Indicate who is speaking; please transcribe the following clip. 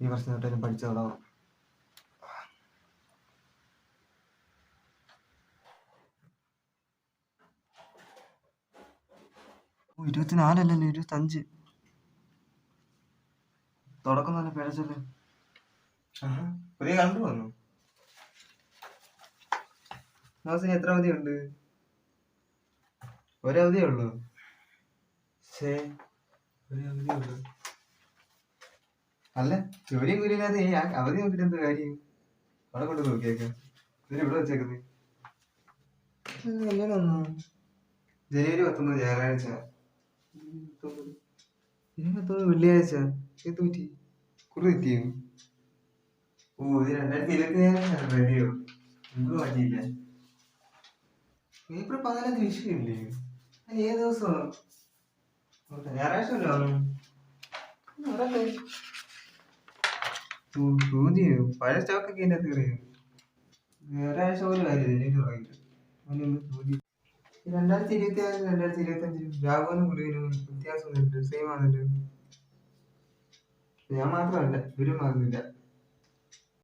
Speaker 1: ഈ വർഷം തൊട്ടേലും പഠിച്ചു തുടങ്ങാം. 24 അല്ലല്ലോ, 25. തുടക്കം തന്നെ പിഴച്ചല്ലേ. പുതിയ കണ്ടു വന്നു. മാസത്തിന് എത്ര അവധിയുണ്ട്? ഒരവധിയേ ഉള്ളൂ. ഒരവധിയുള്ളൂ. അല്ല, ജോലിയും കൂലിയില്ലാതെ അവധി നോക്കിട്ട് എന്ത് കാര്യം? അവിടെ കൊണ്ട് നോക്കിയേക്കാം. ഇതിന് ഇവിടെ വെച്ചേക്കുന്നത് എങ്ങനെ വന്നു? ജനുവരി 19 ഞായറാഴ്ച, 19 വെള്ളിയാഴ്ച. എന്ത് പറ്റി? കുറി തെറ്റിയോ? ഇത് 2024 റെഡിയോ എന്ത് മാറ്റിയില്ല. ഏപ്രിൽ 15 വിഷയമില്ലേ? അതിന് ഏത് ദിവസമാണ്? ഞായറാഴ്ച അല്ലോ. പഴയ സ്റ്റോക്കൊക്കെ ഇതിൻ്റെ അകത്ത് കയറിയോ? ഒരാഴ്ച പോലും കാര്യമില്ല. 2024 2025 രാഘവനും കുടുവിനും വ്യത്യാസമൊന്നുമില്ല, സെയിം ആണല്ലോ. ഞാൻ മാത്രമല്ല, ഇവരും മാറുന്നില്ല.